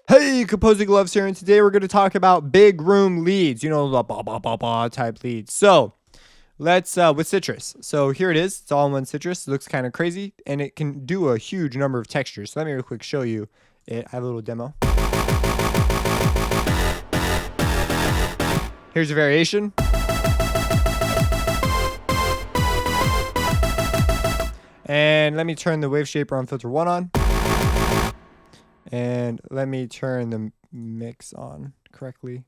Hey, Composing Gloves here, and today we're going to talk about big room leads, the ba type leads. So let's with Sytrus. So here it is. It's all in one Sytrus. It looks kind of crazy, and it can do a huge number of textures. So let me real quick show you it. I have a little demo. Here's a variation. And let me turn the wave shaper on filter 1 on. And let me turn the mix on correctly.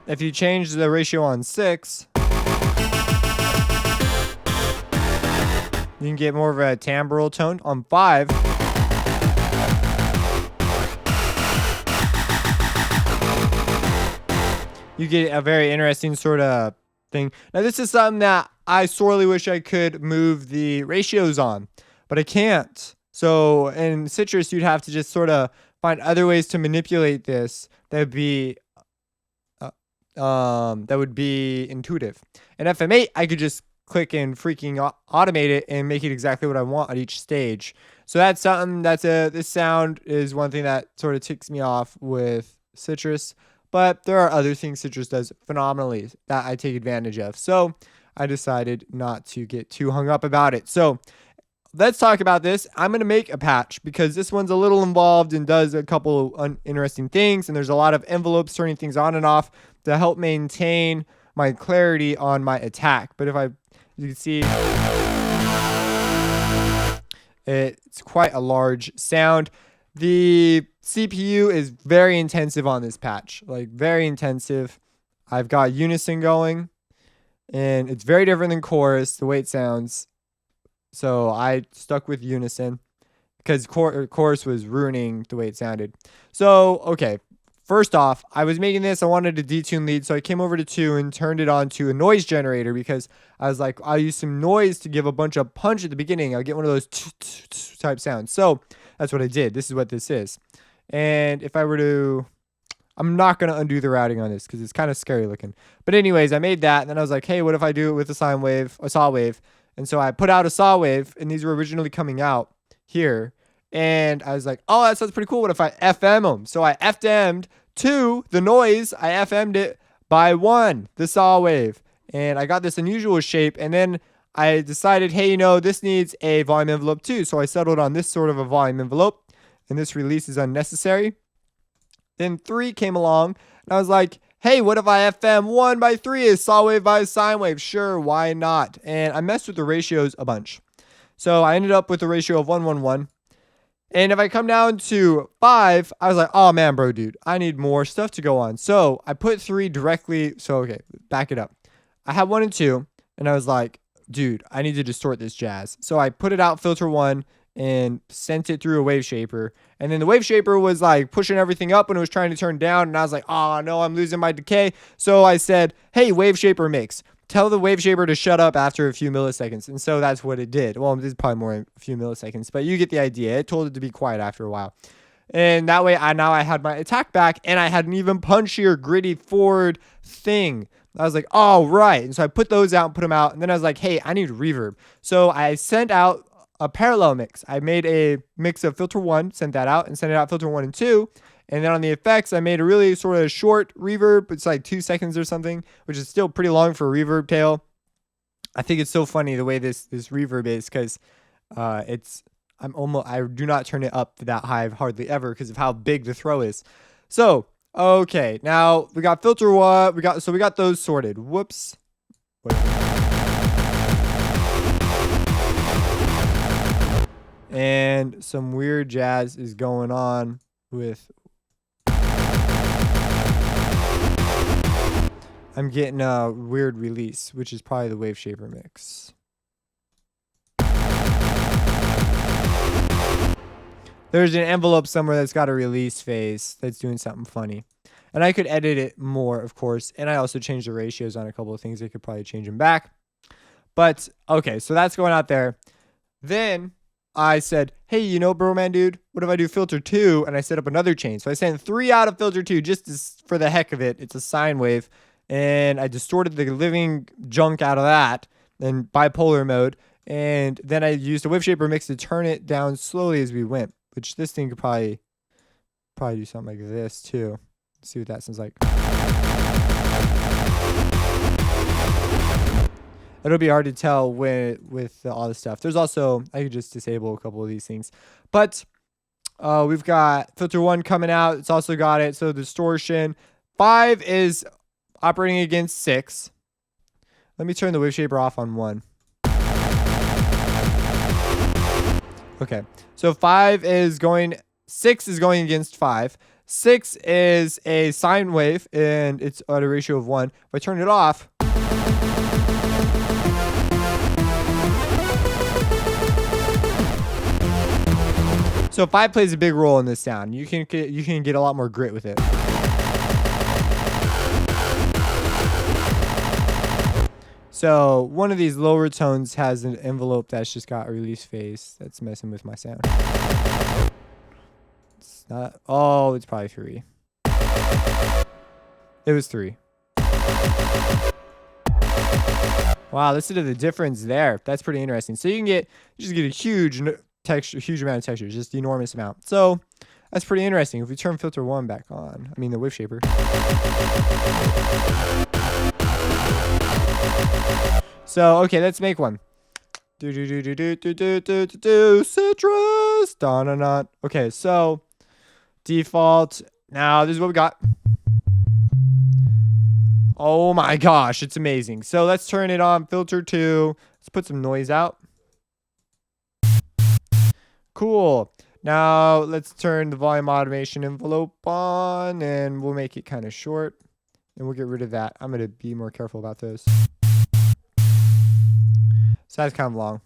If you change the ratio on 6, you can get more of a timbral tone. On 5, you get a very interesting sort of thing. Now, this is something that I sorely wish I could move the ratios on, but I can't. So in Sytrus, you'd have to just sort of find other ways to manipulate this that would be intuitive. In FM8, I could just click and freaking automate it and make it exactly what I want at each stage. So that's something this sound is one thing that sort of ticks me off with Sytrus. But there are other things Sytrus does phenomenally that I take advantage of. So I decided not to get too hung up about it. So let's talk about this. I'm going to make a patch because this one's a little involved and does a couple of interesting things. And there's a lot of envelopes turning things on and off to help maintain my clarity on my attack. But you can see it's quite a large sound. The CPU is very intensive on this patch, like very intensive. I've got unison going, and it's very different than chorus, the way it sounds. So I stuck with unison because chorus was ruining the way it sounded. So, okay, first off, I was making this. I wanted a detune lead, so I came over to 2 and turned it on to a noise generator because I was like, I'll use some noise to give a bunch of punch at the beginning. I'll get one of those type sounds. So that's what I did. This is what this is. And if I were to, I'm not going to undo the routing on this because it's kind of scary looking. But anyways, I made that. And then I was like, hey, what if I do it with a saw wave? And so I put out a saw wave, and these were originally coming out here. And I was like, oh, that sounds pretty cool. What if I FM them? So I FM'd 2, the noise. I FM'd it by 1, the saw wave. And I got this unusual shape. And then I decided, hey, this needs a volume envelope too. So I settled on this sort of a volume envelope. And this release is unnecessary. Then 3 came along. And I was like, hey, what if I FM 1 by 3 is saw wave by sine wave? Sure, why not? And I messed with the ratios a bunch. So I ended up with a ratio of 1:1:1. And if I come down to 5, I was like, oh man, bro, dude, I need more stuff to go on. So I put 3 directly. So, okay, back it up. I had 1 and 2, and I was like, dude, I need to distort this jazz. So I put it out filter 1 and sent it through a wave shaper. And then the wave shaper was like pushing everything up when it was trying to turn down. And I was like, oh no, I'm losing my decay. So I said, hey, wave shaper mix. Tell the wave shaper to shut up after a few milliseconds. And so that's what it did. Well, it's probably more a few milliseconds, but you get the idea. It told it to be quiet after a while. And that way now I had my attack back, and I had an even punchier, gritty forward thing. I was like, oh, right. And so I put those out and put them out. And then I was like, hey, I need reverb. So I sent out a parallel mix. I made a mix of filter 1, sent that out, and sent it out filter 1 and 2. And then on the effects, I made a really sort of short reverb. It's like 2 seconds or something, which is still pretty long for a reverb tail. I think it's so funny the way this reverb is because I do not turn it up that high hardly ever because of how big the throw is. So, okay, now we got filter 1. We got those sorted. Whoops. Wait. And some weird jazz is going on with. I'm getting a weird release, which is probably the wave shaper mix. There's an envelope somewhere that's got a release phase that's doing something funny. And I could edit it more, of course. And I also changed the ratios on a couple of things. I could probably change them back. But, okay, so that's going out there. Then I said, hey, bro, man, dude, what if I do filter 2? And I set up another chain. So I sent 3 out of filter 2 just for the heck of it. It's a sine wave. and I distorted the living junk out of that in bipolar mode. And then I used a wave shaper mix to turn it down slowly as we went, which this thing could probably do something like this too. Let's see what that sounds like. It'll be hard to tell with all this stuff. There's also, I could just disable a couple of these things. But we've got filter 1 coming out. It's also got it. So distortion. 5 is operating against 6. Let me turn the wave shaper off on 1. Okay. So 6 is going against 5. 6 is a sine wave, and it's at a ratio of 1. If I turn it off, so 5 plays a big role in this sound. You can get a lot more grit with it. So one of these lower tones has an envelope that's just got a release phase that's messing with my sound. It's not. Oh, it's probably 3. It was 3. Wow, listen to the difference there. That's pretty interesting. So you just get a huge texture, huge amount of texture, just enormous amount. So that's pretty interesting. If we turn filter 1 back on, I mean the wave shaper. So okay, let's make one. Sytrus. Dun-dun-dun. Okay, so default. Now this is what we got. Oh my gosh, it's amazing. So let's turn it on. Filter 2. Let's put some noise out. Cool. Now let's turn the volume automation envelope on, and we'll make it kind of short, and we'll get rid of that. I'm going to be more careful about those. So that's kind of long.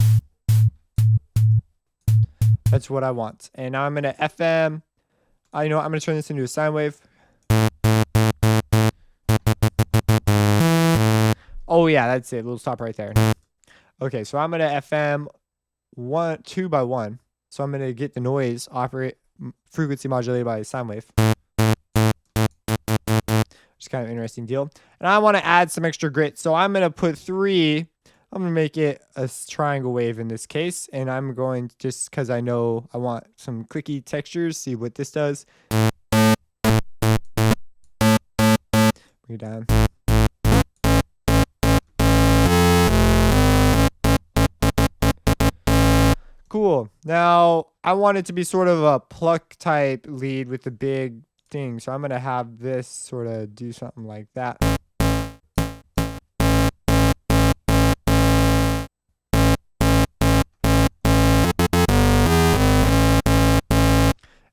That's what I want. And now I'm going to FM. I'm going to turn this into a sine wave. Oh yeah, that's it. We'll stop right there. Okay, so I'm going to FM 2 by 1. So I'm going to get the noise frequency modulated by a sine wave. Just kind of an interesting deal. And I want to add some extra grit. So I'm going to put 3. I'm going to make it a triangle wave in this case. And I'm going, just because I know I want some clicky textures, see what this does. Bring it down. Cool. Now, I want it to be sort of a pluck type lead with the big thing. So I'm going to have this sort of do something like that.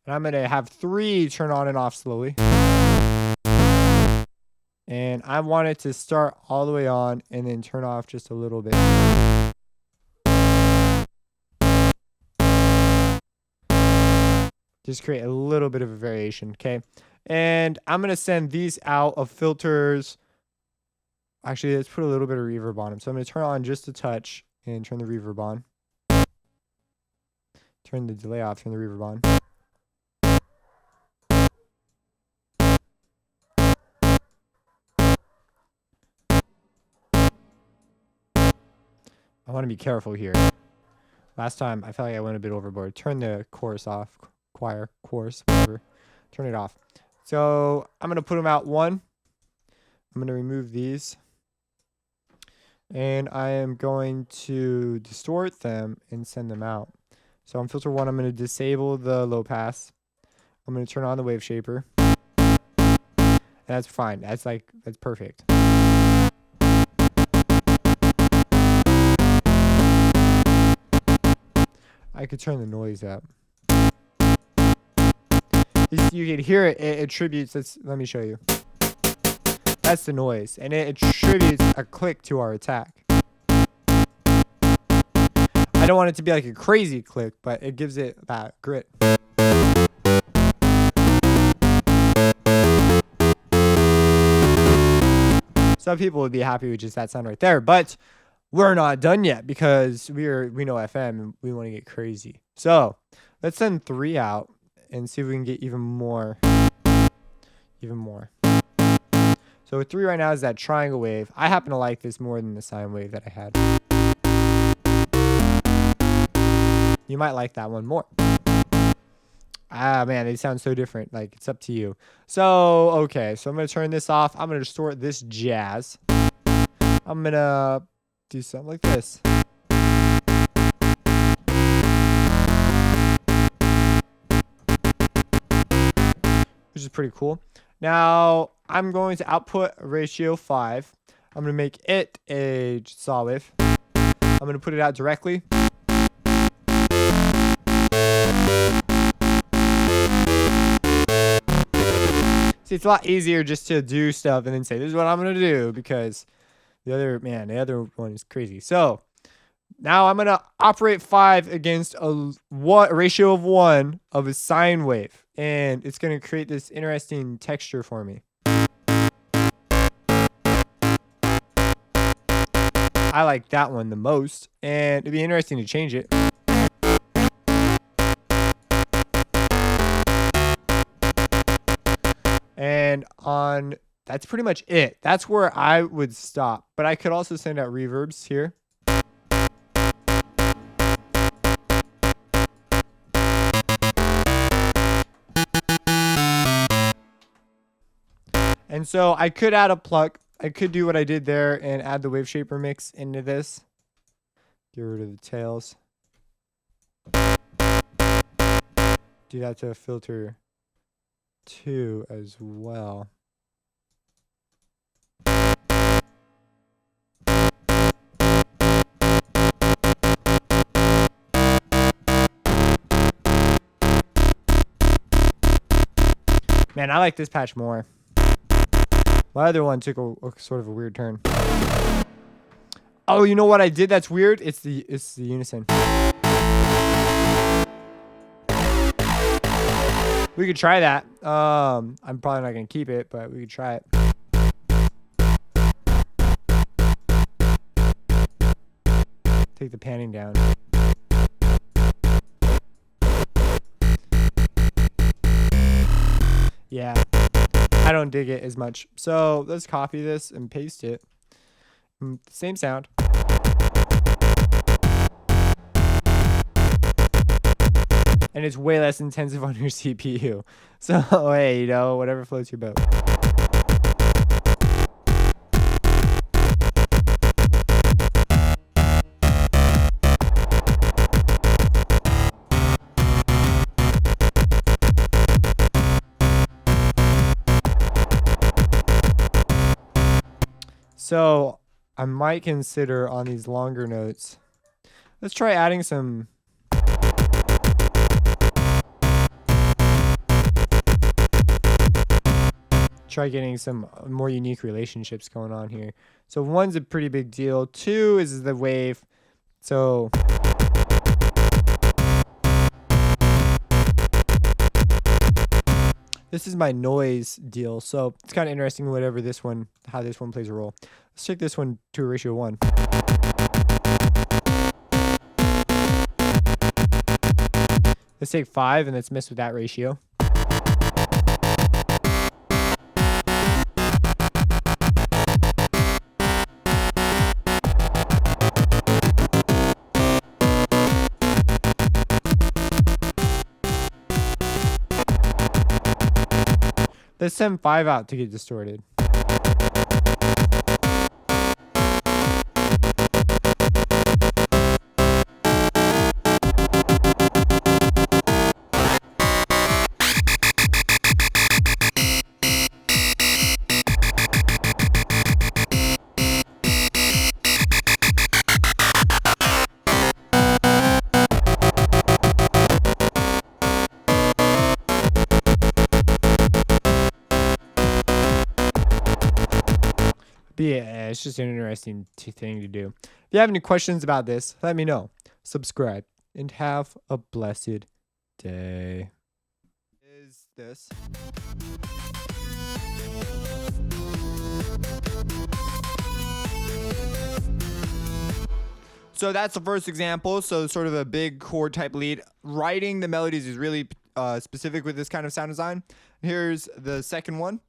And I'm going to have 3 turn on and off slowly. And I want it to start all the way on and then turn off just a little bit. Just create a little bit of a variation, okay? And I'm going to send these out of filters. Actually, let's put a little bit of reverb on them. So I'm going to turn on just a touch and turn the reverb on. Turn the delay off, turn the reverb on. I want to be careful here. Last time, I felt like I went a bit overboard. Turn the chorus off. Chorus, whatever. Turn it off. So I'm going to put them out 1. I'm going to remove these. And I am going to distort them and send them out. So on filter 1, I'm going to disable the low pass. I'm going to turn on the wave shaper. And that's fine. That's perfect. I could turn the noise up. You can hear it. It attributes. Let me show you. That's the noise, and it attributes a click to our attack. I don't want it to be like a crazy click, but it gives it that grit. Some people would be happy with just that sound right there, but we're not done yet because we know FM and we want to get crazy. So let's send 3 out and see if we can get even more. So 3 right now is that triangle wave. I happen to like this more than the sine wave that I had. You might like that one more. Ah, man, they sound so different. Like, it's up to you. So, okay. So I'm going to turn this off. I'm going to distort this jazz. I'm going to do something like this. Which is pretty cool. Now, I'm going to output ratio 5. I'm going to make it a saw wave. I'm going to put it out directly. See, it's a lot easier just to do stuff and then say, this is what I'm going to do, because the other one is crazy. So now I'm going to operate 5 against a ratio of 1 of a sine wave. And it's going to create this interesting texture for me. I like that one the most. And it'd be interesting to change it. And that's pretty much it. That's where I would stop. But I could also send out reverbs here. And so I could add a pluck. I could do what I did there and add the wave shaper mix into this. Get rid of the tails. Do that to filter 2 as well. Man, I like this patch more. My other one took a sort of a weird turn. Oh, you know what I did that's weird? It's the unison. We could try that. I'm probably not going to keep it, but we could try it. Take the panning down. Yeah. I don't dig it as much. So let's copy this and paste it. Same sound. And it's way less intensive on your CPU. So, hey, you know, whatever floats your boat. So I might consider on these longer notes, let's try adding some getting some more unique relationships going on here. So 1's a pretty big deal. 2 is the wave. So this is my noise deal. So it's kind of interesting how this one plays a role. Let's take this one to a ratio 1. Let's take 5 and let's mess with that ratio. Let's send 5 out to get distorted. But yeah, it's just an interesting thing to do. If you have any questions about this, let me know. Subscribe and have a blessed day. Is this? So that's the first example. So sort of a big chord type lead. Writing the melodies is really specific with this kind of sound design. Here's the second one.